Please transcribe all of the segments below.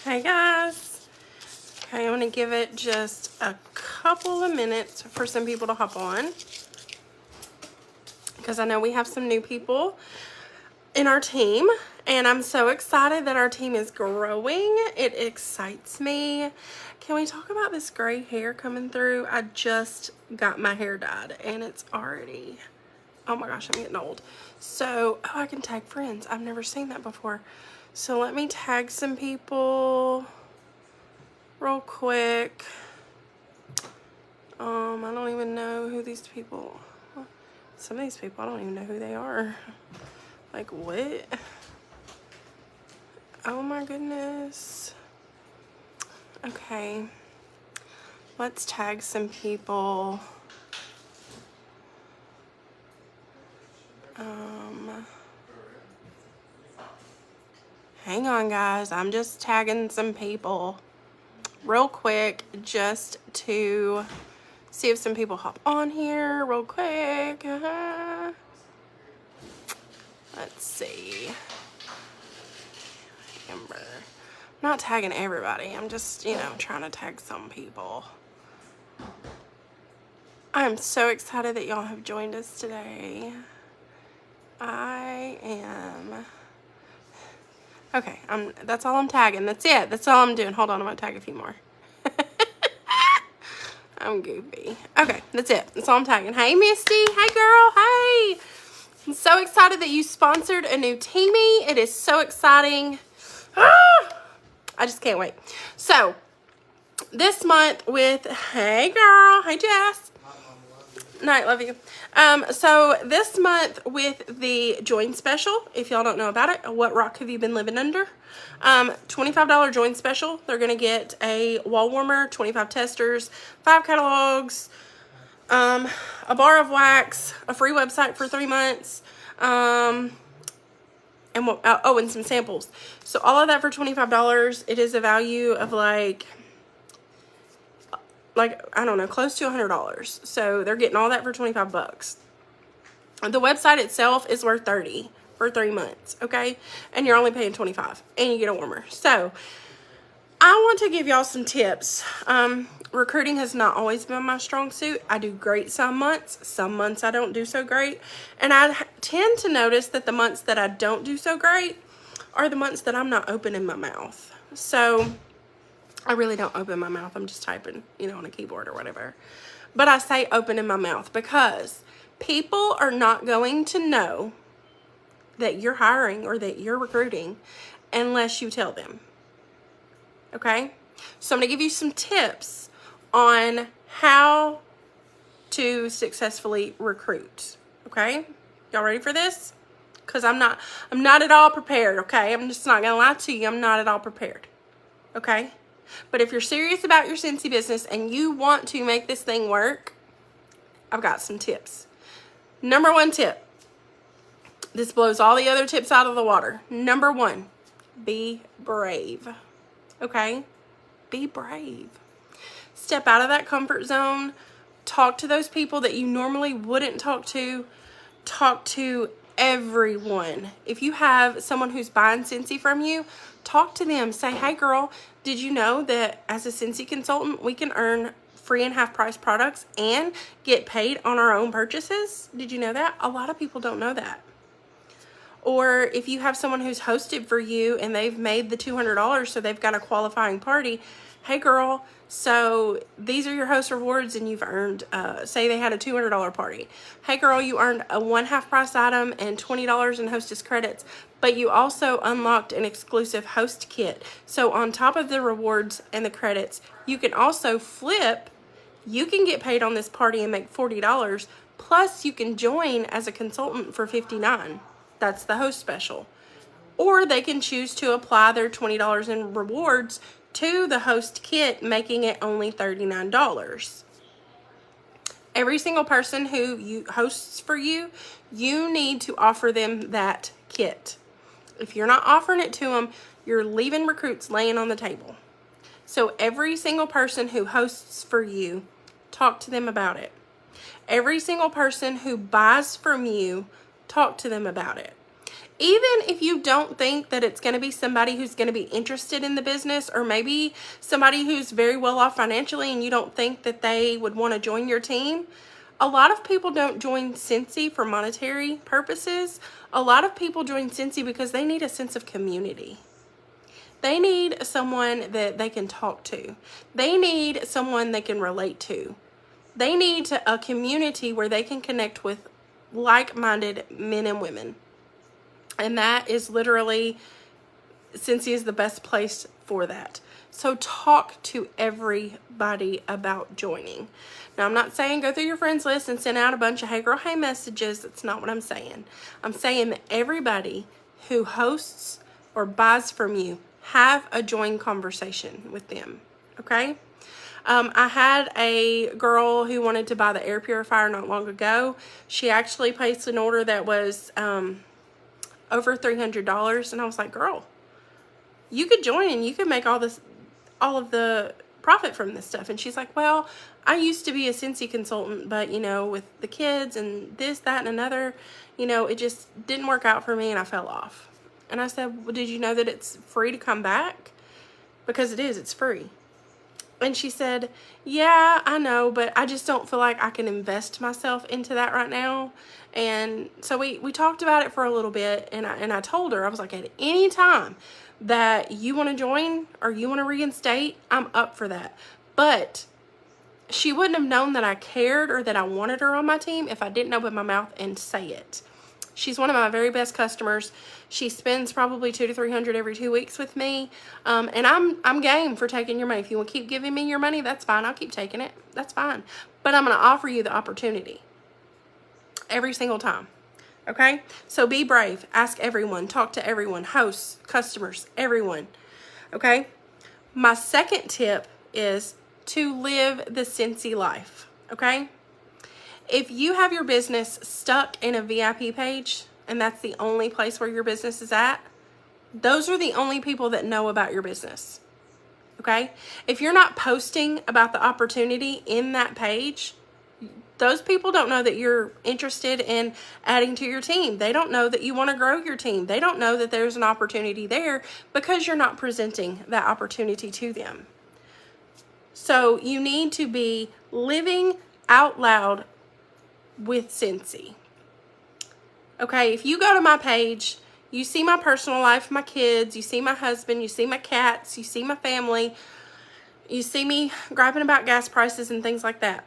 Hey guys. Okay, I'm going to give it just a couple of minutes for some people to hop on, because I know we have some new people in our team, and I'm so excited that our team is growing. It excites me. Can we talk about this gray hair coming through? I just got my hair dyed and it's already, oh my gosh, I'm getting old. So, oh, I can tag friends. I've never seen that before. So let me tag some people real quick. I don't even know who these people, some of these people, I don't even know who they are. Like, what? Oh my goodness. Okay. Let's tag some people. Hang on, guys. I'm just tagging some people real quick just to see if some people hop on here real quick. Let's see. Amber. I'm not tagging everybody. I'm just, trying to tag some people. I'm so excited that y'all have joined us today. I am. Okay, that's all I'm tagging. That's it. That's all I'm doing. Hold on, I'm gonna tag a few more. I'm goofy. Okay, that's it. That's all I'm tagging. Hey, Misty. Hey, girl. Hey. I'm so excited that you sponsored a new teamie. It is so exciting. I just can't wait. So, this month with, hey, girl. Hey, Jess. Night, love you. So this month with the join special, if y'all don't know about it, what rock have you been living under? $25 join special. They're gonna get a wall warmer, 25 testers, 5 catalogs, a bar of wax, a free website for 3 months, and some samples. So all of that for $25. It is a value of like I don't know, close to $100. So they're getting all that for 25 bucks. The website itself is worth $30 for 3 months, okay? And you're only paying $25 and you get a warmer. So I want to give y'all some tips. Recruiting has not always been my strong suit. I do great some months I don't do so great. And I tend to notice that the months that I don't do so great are the months that I'm not opening my mouth. So I really don't open my mouth. I'm just typing, on a keyboard or whatever. But I say open in my mouth because people are not going to know that you're hiring or that you're recruiting unless you tell them. Okay? So I'm going to give you some tips on how to successfully recruit. Okay? Y'all ready for this? Because I'm not at all prepared, okay? I'm just not going to lie to you. I'm not at all prepared. Okay? But if you're serious about your Scentsy business and you want to make this thing work, I've got some tips. Number 1 tip. This blows all the other tips out of the water. Number 1, be brave. Okay? Be brave. Step out of that comfort zone. Talk to those people that you normally wouldn't talk to. Talk to everyone. If you have someone who's buying Scentsy from you, talk to them. Say, hey girl, did you know that as a Scentsy consultant, we can earn free and half price products and get paid on our own purchases? Did you know that? A lot of people don't know that. Or if you have someone who's hosted for you and they've made the $200, so they've got a qualifying party. Hey girl, so these are your host rewards and you've earned, say they had a $200 party. Hey girl, you earned a 1 half price item and $20 in hostess credits, but you also unlocked an exclusive host kit. So on top of the rewards and the credits, you can also flip. You can get paid on this party and make $40, plus you can join as a consultant for $59. That's the host special. Or they can choose to apply their $20 in rewards to the host kit, making it only $39. Every single person who hosts for you, you need to offer them that kit. If you're not offering it to them, you're leaving recruits laying on the table. So every single person who hosts for you, talk to them about it. Every single person who buys from you, talk to them about it. Even if you don't think that it's going to be somebody who's going to be interested in the business, or maybe somebody who's very well off financially and you don't think that they would want to join your team, a lot of people don't join Scentsy for monetary purposes. A lot of people join Scentsy because they need a sense of community. They need someone that they can talk to. They need someone they can relate to. They need a community where they can connect with like-minded men and women. And that is literally, Scentsy is the best place for that. So talk to everybody about joining. Now, I'm not saying go through your friends list and send out a bunch of hey girl, hey messages. That's not what I'm saying. I'm saying that everybody who hosts or buys from you, have a join conversation with them, okay? I had a girl who wanted to buy the air purifier not long ago. She actually placed an order that was over $300, and I was like, girl, you could join and you could make all of the profit from this stuff. And she's like, well, I used to be a Scentsy consultant, but you know, with the kids and this, that, and another, you know, it just didn't work out for me and I fell off. And I said, well, did you know that it's free to come back? Because it is, it's free. And she said, yeah, I know, but I just don't feel like I can invest myself into that right now. And so we talked about it for a little bit, and I told her, I was like, at any time that you want to join or you want to reinstate, I'm up for that. But she wouldn't have known that I cared or that I wanted her on my team if I didn't open my mouth and say it. She's one of my very best customers. She spends probably $200 to $300 every 2 weeks with me, and I'm game for taking your money. If you want to keep giving me your money, that's fine. I'll keep taking it. That's fine. But I'm going to offer you the opportunity every single time. Okay? So be brave. Ask everyone. Talk to everyone. Hosts, customers, everyone. Okay? My second tip is to live the Scentsy life. Okay? If you have your business stuck in a VIP page, and that's the only place where your business is at, those are the only people that know about your business. Okay? If you're not posting about the opportunity in that page, those people don't know that you're interested in adding to your team. They don't know that you want to grow your team. They don't know that there's an opportunity there because you're not presenting that opportunity to them. So you need to be living out loud with Scentsy. Okay, if you go to my page, you see my personal life, my kids, you see my husband, you see my cats, you see my family, you see me griping about gas prices and things like that.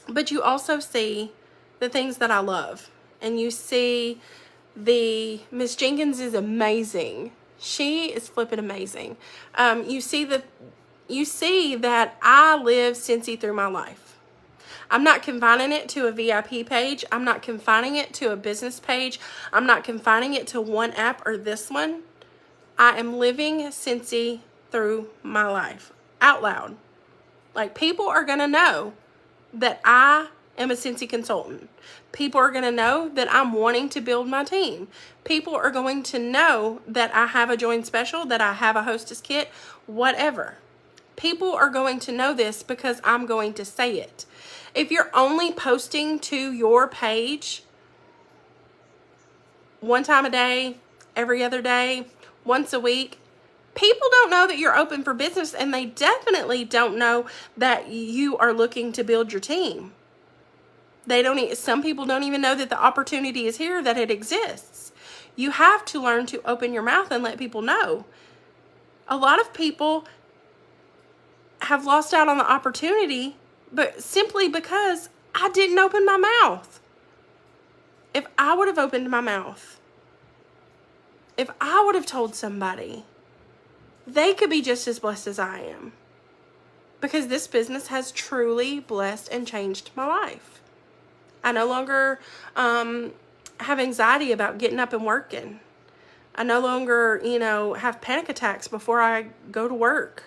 But you also see the things that I love. And you see Miss Jenkins is amazing. She is flipping amazing. You see that I live Scentsy through my life. I'm not confining it to a VIP page. I'm not confining it to a business page. I'm not confining it to one app or this one. I am living Scentsy through my life out loud. Like, people are going to know that I am a Scentsy consultant. People are going to know that I'm wanting to build my team. People are going to know that I have a join special, that I have a hostess kit, whatever. People are going to know this because I'm going to say it. If you're only posting to your page one time a day, every other day, once a week, people don't know that you're open for business, and they definitely don't know that you are looking to build your team. Some people don't even know that the opportunity is here, that it exists. You have to learn to open your mouth and let people know. A lot of people have lost out on the opportunity, but simply because I didn't open my mouth. If I would have opened my mouth, if I would have told somebody, they could be just as blessed as I am. Because this business has truly blessed and changed my life. I no longer have anxiety about getting up and working. I no longer, have panic attacks before I go to work.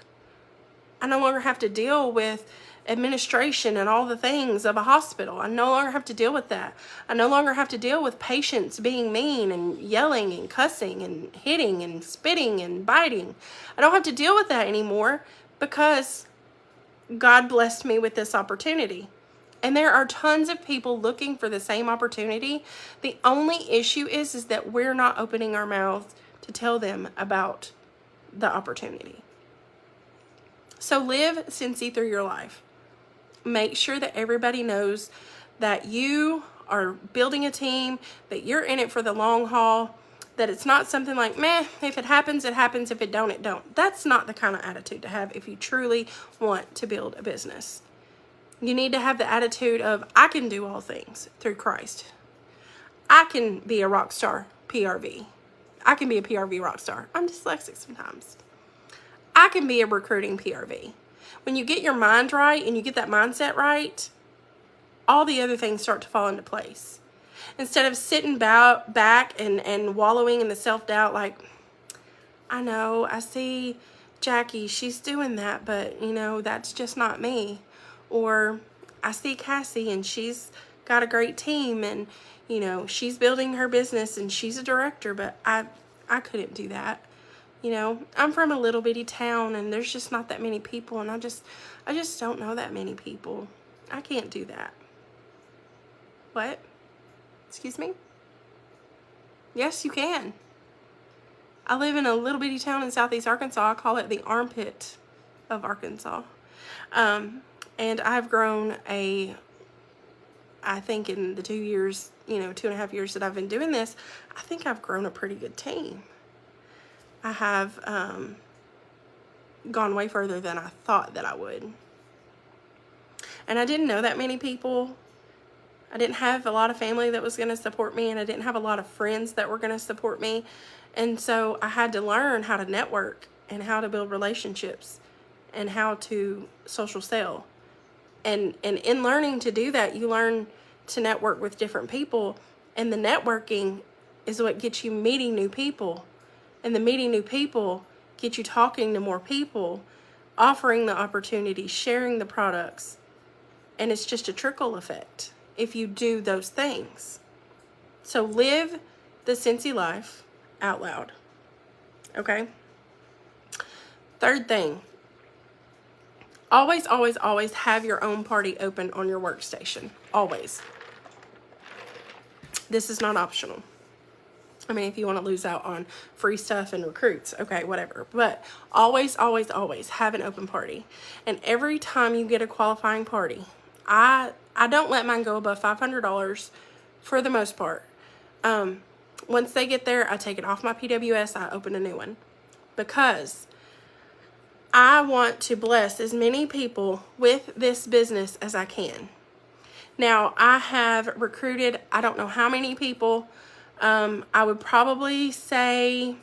I no longer have to deal with administration and all the things of a hospital. I no longer have to deal with that. I no longer have to deal with patients being mean and yelling and cussing and hitting and spitting and biting. I don't have to deal with that anymore because God blessed me with this opportunity. And there are tons of people looking for the same opportunity. The only issue is that we're not opening our mouths to tell them about the opportunity. So live Scentsy through your life. Make sure that everybody knows that you are building a team, that you're in it for the long haul, that it's not something like, meh, if it happens, it happens. If it don't, it don't. That's not the kind of attitude to have if you truly want to build a business. You need to have the attitude of, I can do all things through Christ. I can be a rock star PRV. I can be a PRV rock star. I'm dyslexic sometimes. I can be a recruiting PRV. When you get your mind right and you get that mindset right, all the other things start to fall into place. Instead of sitting back and wallowing in the self-doubt like, I know, I see Jackie, she's doing that, but, that's just not me. Or I see Cassie and she's got a great team and, she's building her business and she's a director, but I couldn't do that. I'm from a little bitty town and there's just not that many people and I just don't know that many people. I can't do that. What? Excuse me? Yes, you can. I live in a little bitty town in southeast Arkansas. I call it the armpit of Arkansas. And I've grown I think in the 2 years, 2.5 years that I've been doing this, I think I've grown a pretty good team. I have gone way further than I thought that I would. And I didn't know that many people. I didn't have a lot of family that was going to support me, and I didn't have a lot of friends that were going to support me. And so I had to learn how to network and how to build relationships and how to social sell. And in learning to do that, you learn to network with different people. And the networking is what gets you meeting new people. And the meeting new people get you talking to more people, offering the opportunity, sharing the products. And it's just a trickle effect if you do those things. So live the Scentsy life out loud. Okay? Third thing. Always, always, always have your own party open on your workstation. Always. This is not optional. I mean, if you want to lose out on free stuff and recruits, okay, whatever. But always, always, always have an open party. And every time you get a qualifying party, I don't let mine go above $500 for the most part. Once they get there, I take it off my PWS, I open a new one. Because I want to bless as many people with this business as I can. Now, I have recruited, I don't know how many people. I would probably say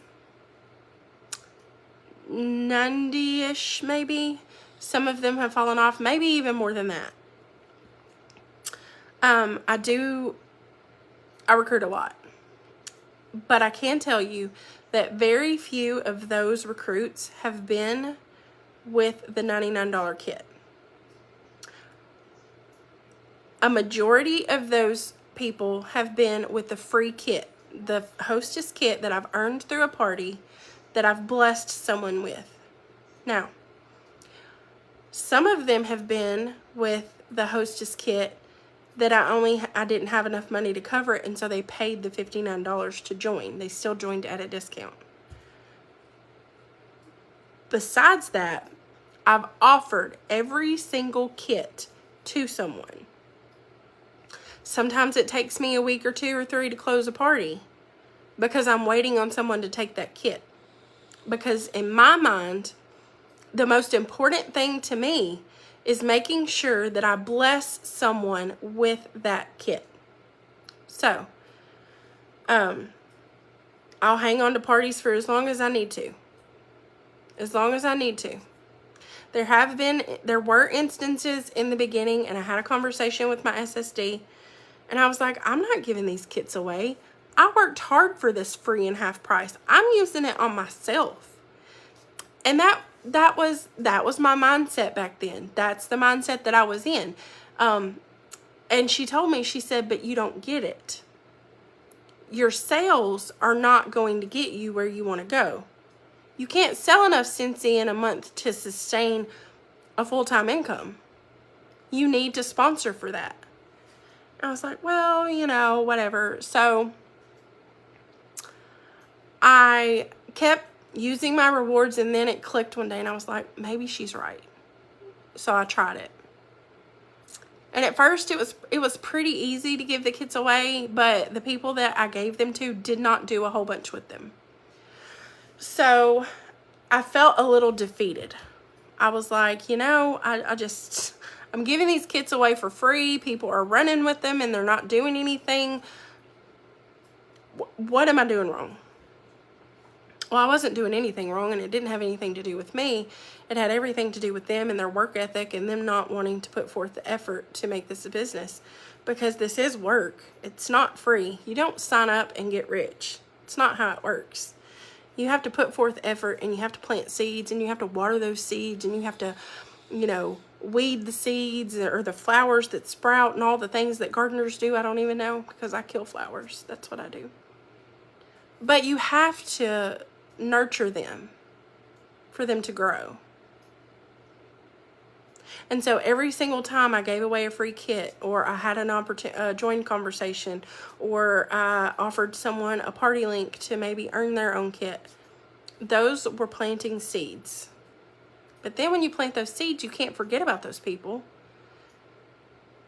90-ish maybe. Some of them have fallen off, maybe even more than that. I recruit a lot. But I can tell you that very few of those recruits have been with the $99 kit. A majority of those people have been with the free kit, the hostess kit that I've earned through a party that I've blessed someone with. Now, some of them have been with the hostess kit that I didn't have enough money to cover it, and so they paid the $59 to join. They still joined at a discount. Besides that, I've offered every single kit to someone. Sometimes it takes me a week or 2 or 3 to close a party because I'm waiting on someone to take that kit. Because in my mind, the most important thing to me is making sure that I bless someone with that kit. So, I'll hang on to parties for as long as I need to. As long as I need to. There were instances in the beginning, and I had a conversation with my SSD, and I was like, I'm not giving these kits away. I worked hard for this free and half price. I'm using it on myself. And that was my mindset back then. That's the mindset that I was in. And she told me, she said, but you don't get it. Your sales are not going to get you where you want to go. You can't sell enough Scentsy in a month to sustain a full-time income. You need to sponsor for that. I was like, well, you know, whatever. So I kept using my rewards, and then it clicked one day and I was like, maybe she's right. So I tried it. And at first it was pretty easy to give the kits away, but the people that I gave them to did not do a whole bunch with them. So I felt a little defeated. I was like, you know, I'm giving these kits away for free. People are running with them and they're not doing anything. What am I doing wrong? Well, I wasn't doing anything wrong, and it didn't have anything to do with me. It had everything to do with them and their work ethic and them not wanting to put forth the effort to make this a business, because this is work. It's not free. You don't sign up and get rich. It's not how it works. You have to put forth effort, and you have to plant seeds, and you have to water those seeds, and you have to, you know, weed the seeds or the flowers that sprout and all the things that gardeners do. I don't even know, because I kill flowers. That's what I do. But you have to nurture them for them to grow. And so every single time I gave away a free kit, or I had an opportunity, joined conversation, or I offered someone a party link to maybe earn their own kit, those were planting seeds. But then when you plant those seeds, you can't forget about those people.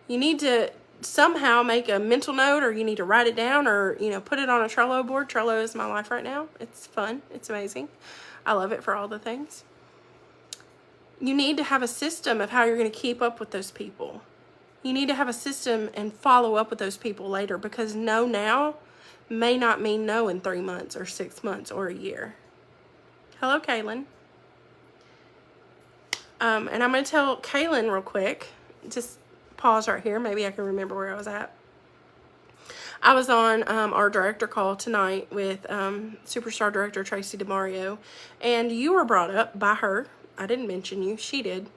You need to somehow make a mental note, or you need to write it down, or, you know, put it on a Trello board. Trello is my life right now. It's fun. It's amazing. I love it for all the things. You need to have a system of how you're going to keep up with those people. You need to have a system and follow up with those people later, because no now may not mean no in 3 months or 6 months or a year. Hello, Kaylin. And I'm going to tell Kaylin real quick. Just pause right here. Maybe I can remember where I was at. I was on our director call tonight with Superstar Director Tracy DeMario, and you were brought up by her. I didn't mention you. She did.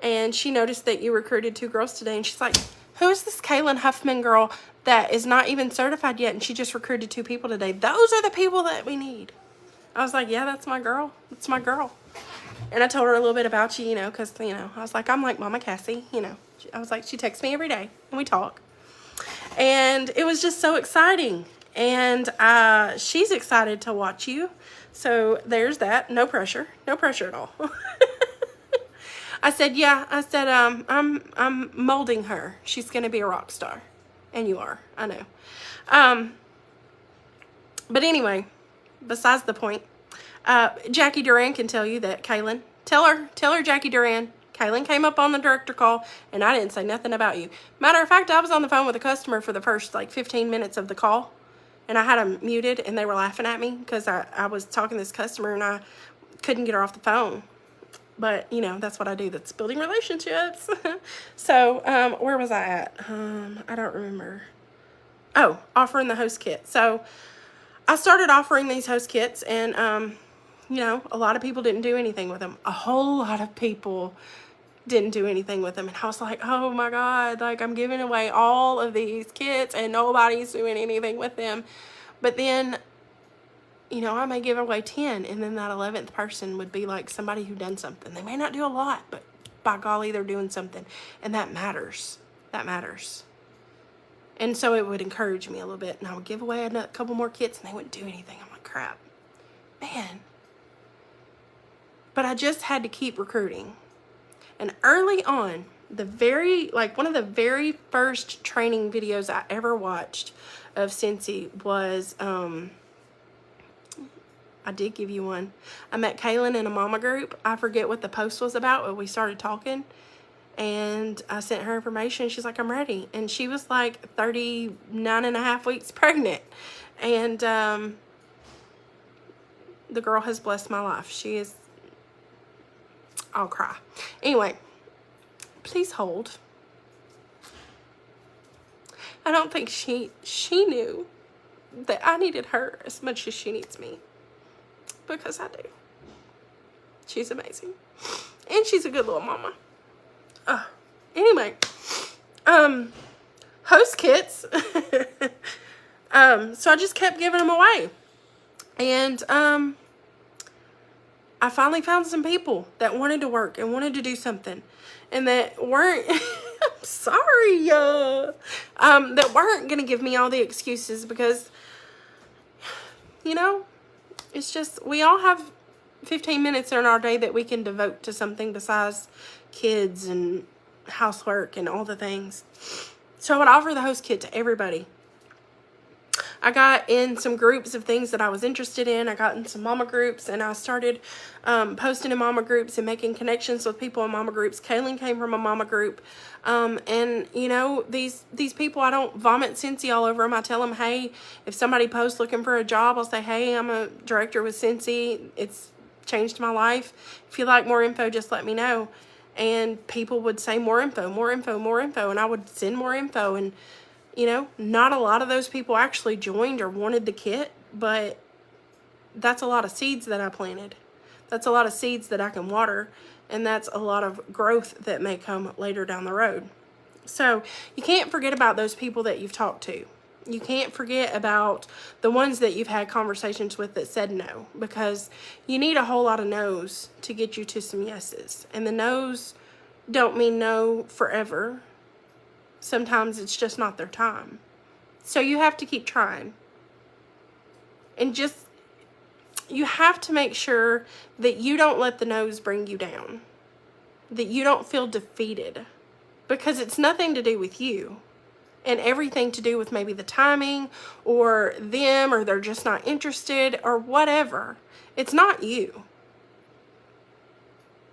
And she noticed that you recruited 2 girls today, and she's like, who is this Kaylin Huffman girl that is not even certified yet, and she just recruited 2 people today? Those are the people that we need. I was like, yeah, that's my girl. That's my girl. And I told her a little bit about you, you know, because, you know, I was like, I'm like Mama Cassie, you know. I was like, she texts me every day, and we talk. And it was just so exciting. And she's excited to watch you. So there's that. No pressure. No pressure at all. I said, yeah. I said, I'm molding her. She's going to be a rock star. And you are. I know. But anyway, besides the point, Jackie Duran can tell you that Kaylin, tell her Jackie Duran, Kaylin came up on the director call, and I didn't say nothing about you. Matter of fact, I was on the phone with a customer for the first, like, 15 minutes of the call, and I had them muted, and they were laughing at me because I was talking to this customer, and I couldn't get her off the phone. But, you know, that's what I do. That's building relationships. So, where was I at? I don't remember. Oh, offering the host kit. So, I started offering these host kits, and, you know, a lot of people didn't do anything with them. A whole lot of people didn't do anything with them. And I was like, oh my God, like, I'm giving away all of these kits and nobody's doing anything with them. But then, you know, I may give away 10, and then that 11th person would be like somebody who done something. They may not do a lot, but by golly, they're doing something. And that matters. That matters. And so it would encourage me a little bit. And I would give away a couple more kits, and they wouldn't do anything. I'm like, crap. Man. But I just had to keep recruiting. And early on, one of the very first training videos I ever watched of Scentsy was, I did give you one. I met Kaylin in a mama group. I forget what the post was about, but we started talking. And I sent her information. She's like, I'm ready. And she was like 39 and a half weeks pregnant. And the girl has blessed my life. She is, I'll cry. Anyway, please hold. I don't think she knew that I needed her as much as she needs me. Because I do. She's amazing. And she's a good little mama. Anyway, host kits. So I just kept giving them away. And I finally found some people that wanted to work and wanted to do something, and that weren't, I'm sorry, that weren't going to give me all the excuses, because, you know, it's just, we all have 15 minutes in our day that we can devote to something besides kids and housework and all the things. So I would offer the host kit to everybody. I got in some groups of things that I was interested in. I got in some mama groups, and I started posting in mama groups and making connections with people in mama groups. Kaylin came from a mama group. And, you know, these people, I don't vomit Scentsy all over them. I tell them, hey, if somebody posts looking for a job, I'll say, hey, I'm a director with Scentsy. It's changed my life. If you like more info, just let me know. And people would say more info, more info, more info. And I would send more info. And, you know, not a lot of those people actually joined or wanted the kit, but that's a lot of seeds that I planted. That's a lot of seeds that I can water, and that's a lot of growth that may come later down the road. So you can't forget about those people that you've talked to. You can't forget about the ones that you've had conversations with that said no, because you need a whole lot of no's to get you to some yeses. And the no's don't mean no forever. Sometimes it's just not their time. So you have to keep trying. And just, you have to make sure that you don't let the no's bring you down. That you don't feel defeated. Because it's nothing to do with you. And everything to do with maybe the timing, or them, or they're just not interested, or whatever. It's not you.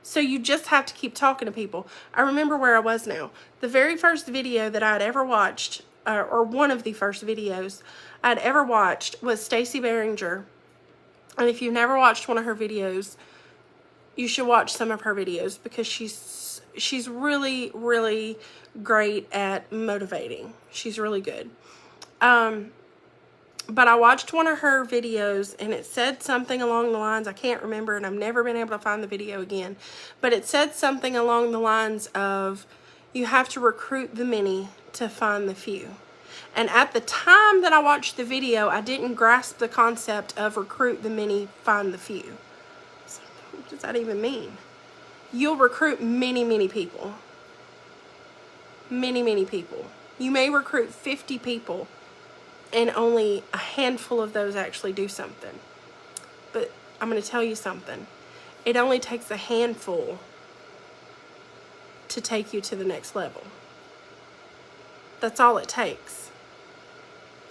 So you just have to keep talking to people. I remember where I was now. The very first video that I'd ever watched, or one of the first videos I'd ever watched, was Stacey Behringer. And if you've never watched one of her videos, you should watch some of her videos, because she's really, really great at motivating. She's really good. But I watched one of her videos, and it said something along the lines, I can't remember, and I've never been able to find the video again, but it said something along the lines of, you have to recruit the many to find the few. And at the time that I watched the video, I didn't grasp the concept of recruit the many, find the few. So what does that even mean? You'll recruit many, many people. Many, many people. You may recruit 50 people, and only a handful of those actually do something. But I'm going to tell you something. It only takes a handful to take you to the next level. That's all it takes.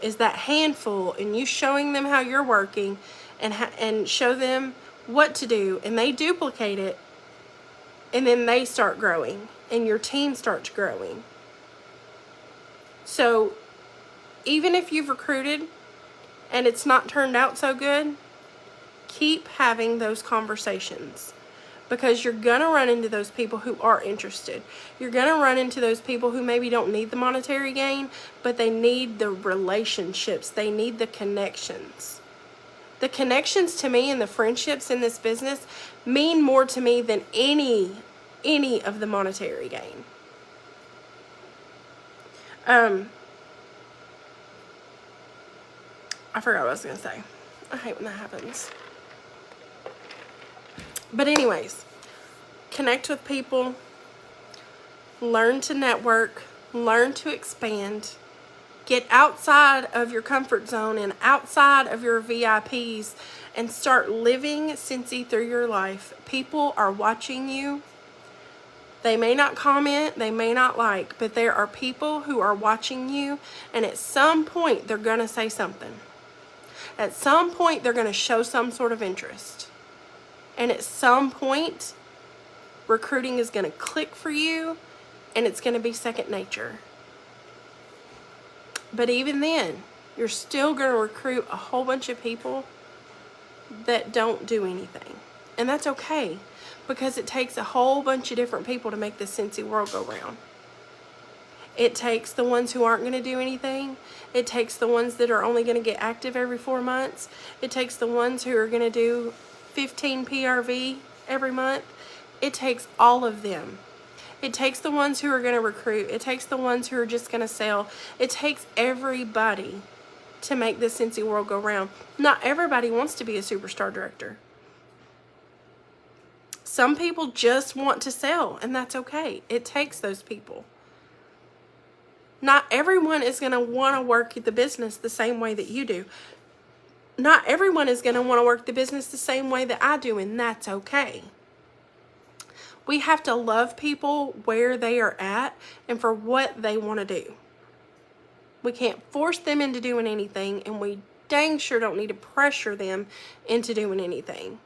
Is that handful, and you showing them how you're working, and show them what to do, and they duplicate it, and then they start growing, and your team starts growing. So even if you've recruited and it's not turned out so good, keep having those conversations, because you're going to run into those people who are interested. You're going to run into those people who maybe don't need the monetary gain, but they need the relationships. They need the connections. The connections to me and the friendships in this business mean more to me than any of the monetary gain. I forgot what I was going to say. I hate when that happens. But anyways, connect with people, learn to network, learn to expand, get outside of your comfort zone and outside of your VIPs, and start living Scentsy through your life. People are watching you. They may not comment, they may not like, but there are people who are watching you, and at some point they're going to say something. At some point they're going to show some sort of interest. And at some point, recruiting is going to click for you, and it's going to be second nature. But even then, you're still going to recruit a whole bunch of people that don't do anything. And that's okay, because it takes a whole bunch of different people to make this Scentsy world go round. It takes the ones who aren't going to do anything. It takes the ones that are only going to get active every 4 months. It takes the ones who are going to do 15 PRV every month. It takes all of them. It takes the ones who are going to recruit. It takes the ones who are just going to sell. It takes everybody to make this Scentsy world go round. Not everybody wants to be a superstar director. Some people just want to sell, and that's okay. It takes those people. Not everyone is going to want to work the business the same way that you do. Not everyone is going to want to work the business the same way that I do, and that's okay. We have to love people where they are at and for what they want to do. We can't force them into doing anything, and we dang sure don't need to pressure them into doing anything.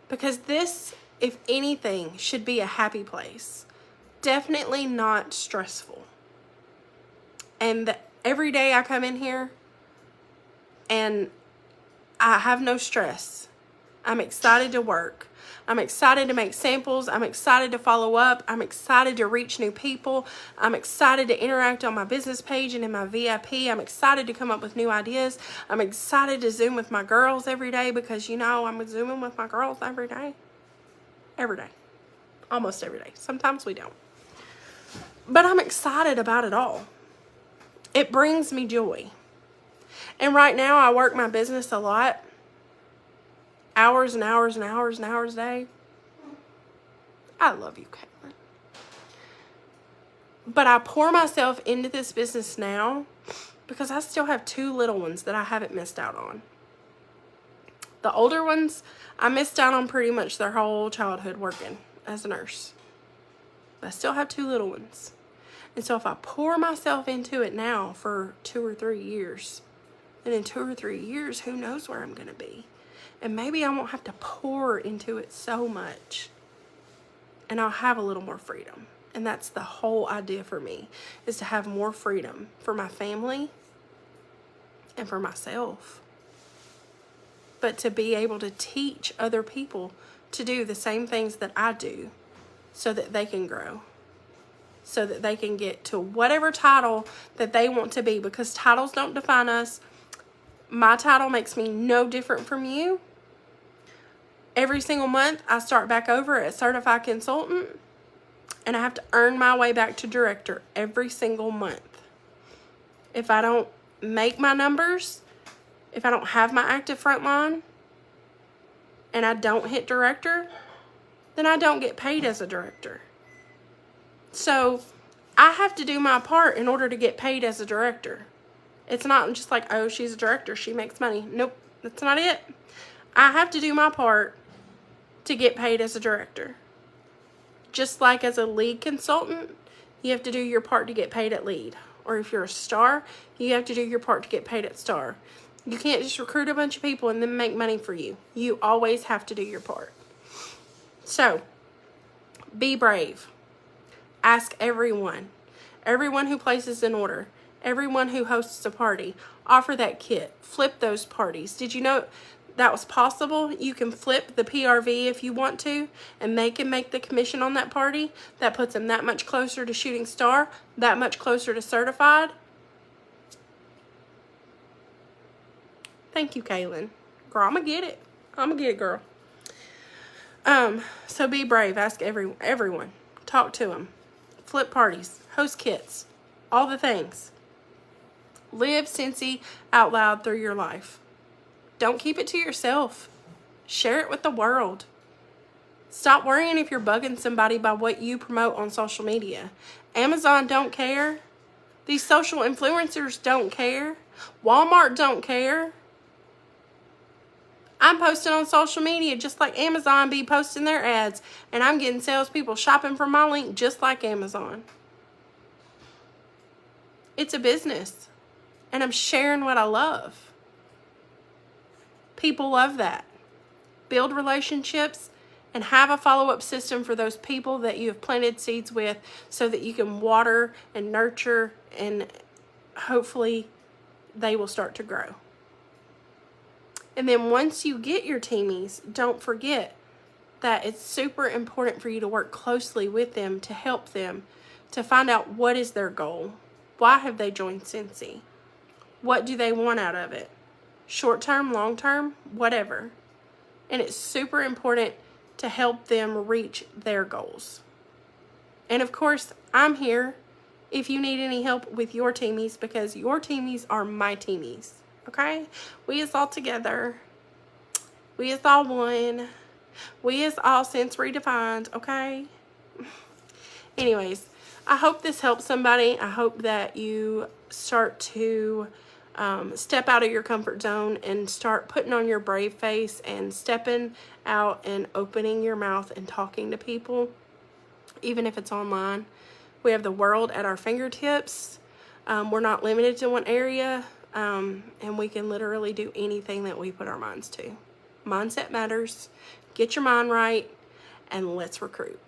Because this, if anything, should be a happy place. Definitely not stressful. And every day I come in here and I have no stress. I'm excited to work. I'm excited to make samples. I'm excited to follow up. I'm excited to reach new people. I'm excited to interact on my business page and in my VIP. I'm excited to come up with new ideas. I'm excited to Zoom with my girls every day because, you know, I'm Zooming with my girls every day. Every day. Almost every day. Sometimes we don't. But I'm excited about it all. It brings me joy. And right now I work my business a lot. Hours and hours and hours and hours a day. I love you, Caitlin. But I pour myself into this business now because I still have 2 little ones that I haven't missed out on. The older ones, I missed out on pretty much their whole childhood working as a nurse. But I still have 2 little ones. And so if I pour myself into it now for 2 or 3 years, then in 2 or 3 years, who knows where I'm going to be. And maybe I won't have to pour into it so much. And I'll have a little more freedom. And that's the whole idea for me, is to have more freedom for my family and for myself. But to be able to teach other people to do the same things that I do so that they can grow. So that they can get to whatever title that they want to be. Because titles don't define us. My title makes me no different from you. Every single month, I start back over at certified consultant, and I have to earn my way back to director every single month. If I don't make my numbers, if I don't have my active frontline, and I don't hit director, then I don't get paid as a director. So I have to do my part in order to get paid as a director. It's not just like, oh, she's a director, she makes money. Nope, that's not it. I have to do my part to get paid as a director. Just like as a lead consultant, you have to do your part to get paid at lead. Or if you're a star, you have to do your part to get paid at star. You can't just recruit a bunch of people and then make money for you. You always have to do your part. So, be brave. Ask everyone. Everyone who places an order. Everyone who hosts a party. Offer that kit. Flip those parties. Did you know that was possible? You can flip the PRV if you want to, and they can make the commission on that party. That puts them that much closer to shooting star, that much closer to certified. Thank you, Kaylin. Girl, I'm going to get it. I'm going to get it, girl. So be brave. Ask everyone. Talk to them. Flip parties. Host kits. All the things. Live Scentsy out loud through your life. Don't keep it to yourself. Share it with the world. Stop worrying if you're bugging somebody by what you promote on social media. Amazon don't care. These social influencers don't care. Walmart don't care. I'm posting on social media just like Amazon be posting their ads. And I'm getting salespeople shopping from my link just like Amazon. It's a business. And I'm sharing what I love. People love that. Build relationships and have a follow-up system for those people that you have planted seeds with so that you can water and nurture and hopefully they will start to grow. And then once you get your teamies, don't forget that it's super important for you to work closely with them to help them to find out what is their goal. Why have they joined Scentsy? What do they want out of it? Short term, long term, whatever. And it's super important to help them reach their goals. And of course, I'm here if you need any help with your teamies because your teamies are my teamies. Okay? We is all together. We is all one. We is all Sense Redefined, okay? Anyways, I hope this helps somebody. I hope that you start to step out of your comfort zone and start putting on your brave face and stepping out and opening your mouth and talking to people, even if it's online. We have the world at our fingertips. We're not limited to one area, and we can literally do anything that we put our minds to. Mindset matters. Get your mind right, and let's recruit.